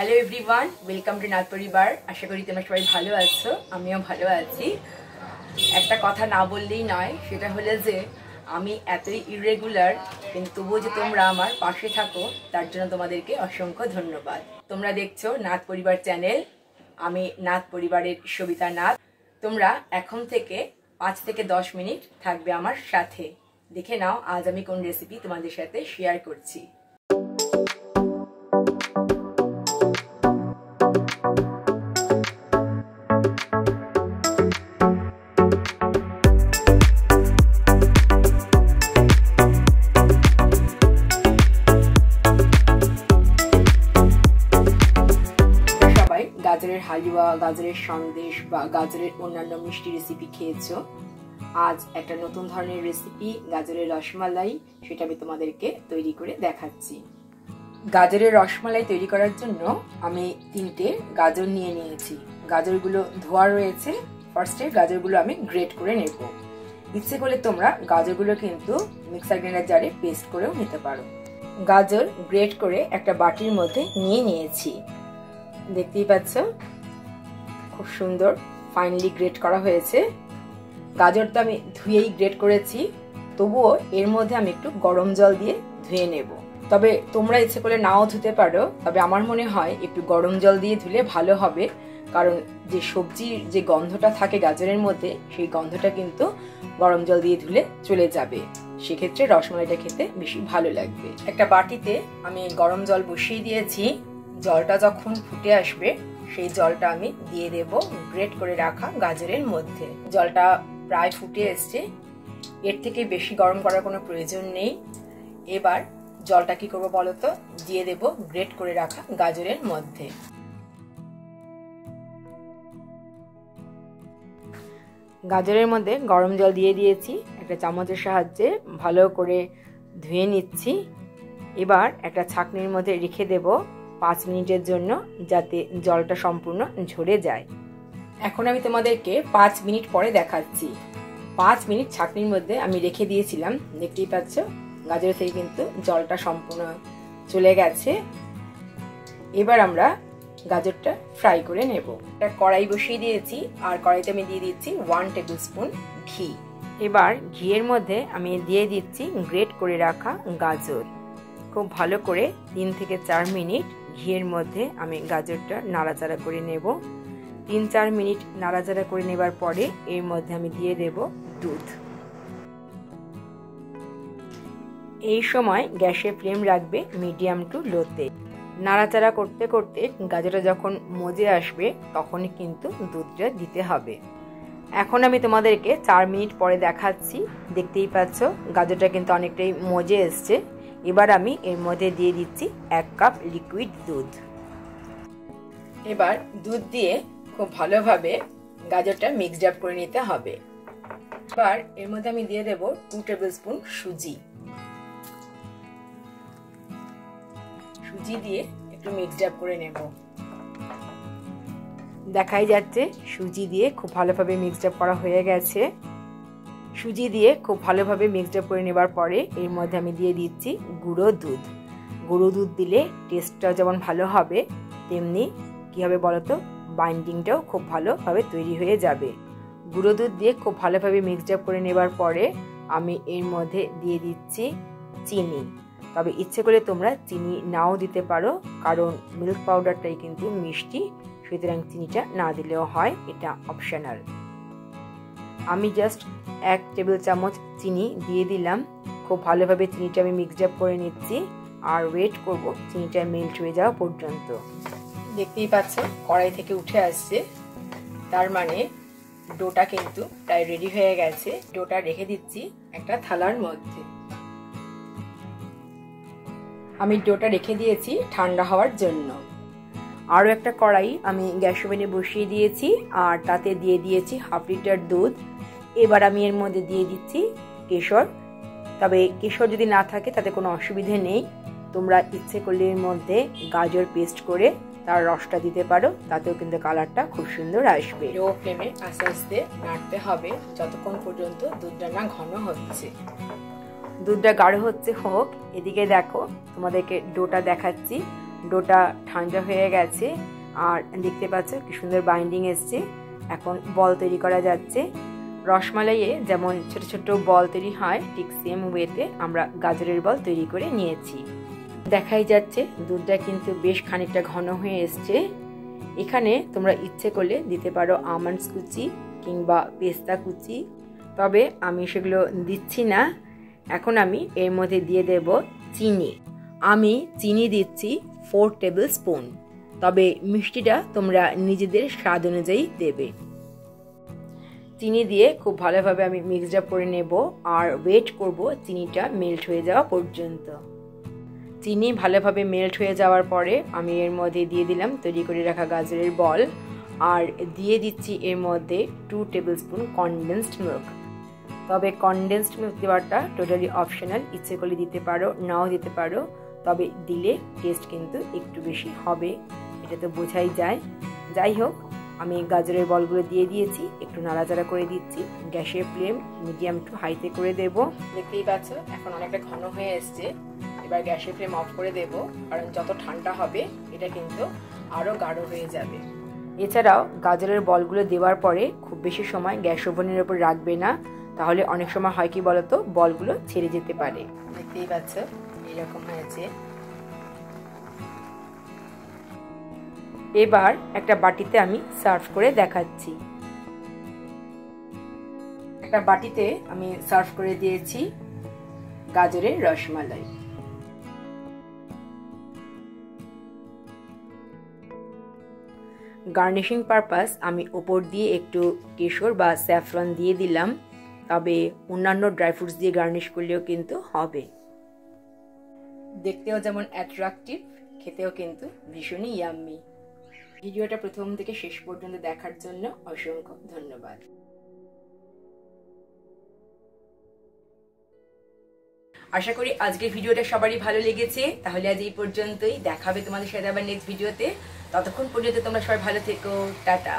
Hello everyone, welcome to Nath পরিবার। আশা করি তোমরা সবাই ভালো আছো, আমিও ভালো আছি। একটা কথা না বললেই নয়, সেটা হলো যে আমি এতই ইরেগুলার, কিন্তু তবুও যে তোমরা আমার পাশে থাকো তার জন্য তোমাদেরকে অসংখ্য ধন্যবাদ। তোমরা দেখছো নাথ পরিবার চ্যানেল, আমি নাথ পরিবারের সবিতা নাথ। তোমরা এখন থেকে 5 থেকে 10 মিনিট থাকবে আমার সাথে। দেখে নাও আজ আমি কোন রেসিপি তোমাদের সাথে শেয়ার করছি। গাজরের হালুয়া, গাজরের সন্দেশ বা গাজরের অন্যান্য মিষ্টি রেসিপি খেয়েছো। আজ একটা নতুন ধরনের রেসিপি, গাজরের রসমালাই, সেটা আমি তোমাদেরকে তৈরি করে দেখাচ্ছি। গাজরের রসমালাই তৈরি করার জন্য আমি 3টে গাজর নিয়ে নিয়েছি। গাজরগুলো ধোয়া রয়েছে। ফার্স্টে গাজরগুলো আমি গ্রেট করে নেব। ইচ্ছে করলে তোমরা গাজরগুলো কিন্তু মিক্সার গ্রাইন্ডার জারে পেস্ট করেও নিতে পারো। গাজর গ্রেট করে একটা বাটির মধ্যে নিয়ে নিয়েছি। দেখতেই পাচ্ছ খুব সুন্দর ফাইনালি গ্রেট করা হয়েছে। গাজরটা আমি ধুয়েই গ্রেট করেছি, তবুও এর মধ্যে আমি একটু গরম জল দিয়ে ধুয়ে নেব। তবে তোমরা ইচ্ছে করলে নাও ধুতে পারো, তবে আমার মনে হয় একটু গরম জল দিয়ে ধুলে ভালো হবে, কারণ যে সবজির যে গন্ধটা থাকে গাজরের মধ্যে, সেই গন্ধটা কিন্তু গরম জল দিয়ে ধুলে চলে যাবে। সেক্ষেত্রে রসমালাইটা খেতে বেশি ভালো লাগবে। একটা বাটিতে আমি গরম জল বসিয়ে দিয়েছি। জলটা যখন ফুটে আসবে, সেই জলটা আমি দিয়ে দেব গ্রেট করে রাখা গাজরের মধ্যে। জলটা প্রায় ফুটে এসছে, এর থেকে বেশি গরম করার কোনো প্রয়োজন নেই। এবার জলটা কি করবো বলতো, দিয়ে দেব গ্রেট করে রাখা গাজরের মধ্যে। গাজরের মধ্যে গরম জল দিয়ে দিয়েছি, একটা চামচের সাহায্যে ভালো করে ধুয়ে নিচ্ছি। এবার একটা ছাঁকনির মধ্যে রেখে দেব 5 মিনিটের জন্য, যাতে জলটা সম্পূর্ণ ঝরে যায়। এখন আমি তোমাদেরকে 5 মিনিট পরে দেখাচ্ছি। 5 মিনিট ছাঁকনির মধ্যে আমি রেখে দিয়েছিলাম। দেখতেই পাচ্ছ গাজর থেকে কিন্তু জলটা সম্পূর্ণ চলে গেছে। এবার আমরা গাজরটা ফ্রাই করে নেব। একটা কড়াই বসিয়ে দিয়েছি, আর কড়াইতে আমি দিয়ে দিচ্ছি 1 টেবিল স্পুন ঘি। এবার ঘিয়ের মধ্যে আমি দিয়ে দিচ্ছি গ্রেট করে রাখা গাজর। খুব ভালো করে 3 থেকে 4 মিনিট ঘিয়ের মধ্যে আমি গাজরটা নাড়াচাড়া করে নেব। 3-4 মিনিট নাড়াচাড়া করে নেবার পরে এর মধ্যে আমি দিয়ে দেব দুধ। এই সময় গ্যাসের ফ্লেম রাখবে মিডিয়াম টু লোতে। নাড়াচাড়া করতে করতে গাজরটা যখন মজে আসবে, তখনই কিন্তু দুধটা দিতে হবে। এখন আমি তোমাদেরকে 4 মিনিট পরে দেখাচ্ছি। দেখতেই পাচ্ছ গাজরটা কিন্তু অনেকটাই মজে এসছে। এবার আমি এর মধ্যে দিয়ে দিচ্ছি 1 কাপ লিকুইড দুধ। এবার দুধ দিয়ে খুব ভালোভাবে গাজরটা মিক্সড আপ করে নিতে হবে। এবার এর মধ্যে আমি দিয়ে দেব 2 টেবিল স্পুন সুজি। সুজি দিয়ে একটু মিক্সড আপ করে নেব। দেখাই যাচ্ছে সুজি দিয়ে খুব ভালোভাবে মিক্সড আপ করা হয়ে গেছে। সুজি দিয়ে খুব ভালোভাবে মিক্সড আপ করে নেবার পরে এর মধ্যে আমি দিয়ে দিচ্ছি গুঁড়ো দুধ। গুঁড়ো দুধ দিলে টেস্টটা যেমন ভালো হবে, তেমনি কি হবে বলতো, বাইন্ডিংটাও খুব ভালোভাবে তৈরি হয়ে যাবে। গুঁড়ো দুধ দিয়ে খুব ভালোভাবে মিক্সড আপ করে নেবার পরে আমি এর মধ্যে দিয়ে দিচ্ছি চিনি। তবে ইচ্ছে করে তোমরা চিনি নাও দিতে পারো, কারণ মিল্ক পাউডারটাই কিন্তু মিষ্টি, সুতরাং চিনিটা না দিলেও হয়, এটা অপশনাল। আমি জাস্ট 1 টেবিল চামচ চিনি দিয়ে দিলাম। খুব ভালোভাবে চিনিটা আমি মিক্সড আপ করে নিচ্ছি, আর ওয়েট করব চিনিটা মেল্ট হয়ে যাওয়া পর্যন্ত। দেখতেই পাচ্ছ কড়াই থেকে উঠে আসছে, তার মানে ডোটা কিন্তু প্রায় রেডি হয়ে গেছে। ডোটা রেখে দিচ্ছি একটা থালার মধ্যে। আমি ডোটা রেখে দিয়েছি ঠান্ডা হওয়ার জন্য। আরও একটা কড়াই আমি গ্যাস ওভেনে বসিয়ে দিয়েছি, আর তাতে দিয়ে দিয়েছি 1/2 লিটার দুধ। এবার আমি এর মধ্যে দিয়ে দিচ্ছি কেশর। তবে কেশর যদি না থাকে তাতে কোনো অসুবিধে নেই, তোমরা ইচ্ছে করলে এর মধ্যে গাজর পেস্ট করে তার রসটা দিতে পারো, তাতেও কিন্তু কালারটা খুব সুন্দর আসবে। লো ফ্লেমে আস্তে আস্তে নাড়তে হবে যতক্ষণ পর্যন্ত দুধটা না ঘন হচ্ছে। দুধটা গাঢ় হচ্ছে হোক, এদিকে দেখো তোমাদেরকে ডোটা দেখাচ্ছি। ডোটা ঠান্ডা হয়ে গেছে আর দেখতে পাচ্ছ কি সুন্দর বাইন্ডিং এসছে। এখন বল তৈরি করা যাচ্ছে। রসমালাইয়ে যেমন ছোট ছোট বল তৈরি হয় ঠিক সেম ওয়েতে আমরা গাজরের বল তৈরি করে নিয়েছি। দেখাই যাচ্ছে দুধটা কিন্তু বেশ খানিকটা ঘন হয়ে এসছে। এখানে তোমরা ইচ্ছে করলে দিতে পারো আমন্ডস কুচি কিংবা পেস্তা কুচি, তবে আমি সেগুলো দিচ্ছি না। এখন আমি এর মধ্যে দিয়ে দেব চিনি। আমি চিনি দিচ্ছি 4 টেবিল স্পুন, তবে মিষ্টিটা তোমরা নিজেদের স্বাদ অনুযায়ী দেবে। চিনি দিয়ে খুব ভালোভাবে আমি মিক্সড আপ করে নেব আর ওয়েট করব চিনিটা মেল্ট হয়ে যাওয়া পর্যন্ত। চিনি ভালোভাবে মেল্ট হয়ে যাওয়ার পরে আমি এর মধ্যে দিয়ে দিলাম তৈরি করে রাখা গাজরের বল আর দিয়ে দিচ্ছি এর মধ্যে 2 টেবিল স্পুন কনডেন্সড মিল্ক। তবে কনডেন্সড মিল্ক দেওয়াটা টোটালি অপশনাল, ইচ্ছে করলে দিতে পারো নাও দিতে পারো, তবে দিলে টেস্ট কিন্তু একটু বেশি হবে, এটা তো বোঝাই যায়। যাই হোক, আমি গাজরের বলগুলো দিয়ে দিয়েছি, একটু নাড়াচাড়া করে দিচ্ছি। গ্যাসের ফ্লেম মিডিয়াম টু হাইতে করে দেব। দেখতেই পাচ্ছ এখন অনেকটা ঘন হয়ে এসছে। এবার গ্যাসের ফ্লেম অফ করে দেব, কারণ যত ঠান্ডা হবে এটা কিন্তু আরও গাঢ় হয়ে যাবে। এছাড়াও গাজরের বলগুলো দেওয়ার পরে খুব বেশি সময় গ্যাস ওভেনের ওপর রাখবে না, তাহলে অনেক সময় হয় কি বলতো, বলগুলো ছেড়ে যেতে পারে। দেখতেই পাচ্ছ এরকম হয়েছে। এবার একটা বাটিতে আমি সার্ভ করে দেখাচ্ছি। একটা বাটিতে আমি সার্ভ করে দিয়েছি গাজরের রসমালাই। গার্নিশিং পারপাস আমি ওপর দিয়ে একটু কেশর বা স্যাফরন দিয়ে দিলাম, তবে অন্যান্য ড্রাই ফ্রুটস দিয়ে গার্নিশ করলেও কিন্তু হবে। দেখতেও যেমন অ্যাট্রাকটিভ, খেতেও কিন্তু ভীষণই ইয়াম্মি। ভিডিওটা প্রথম থেকে শেষ পর্যন্ত দেখার জন্য অসংখ্য ধন্যবাদ। আশা করি আজকের ভিডিওটা সবারই ভালো লেগেছে। তাহলে আজ এই পর্যন্তই, দেখা হবে তোমাদের সাথে আবার নেক্সট ভিডিওতে। ততক্ষণ পর্যন্ত তোমরা সবাই ভালো থেকো, টাটা।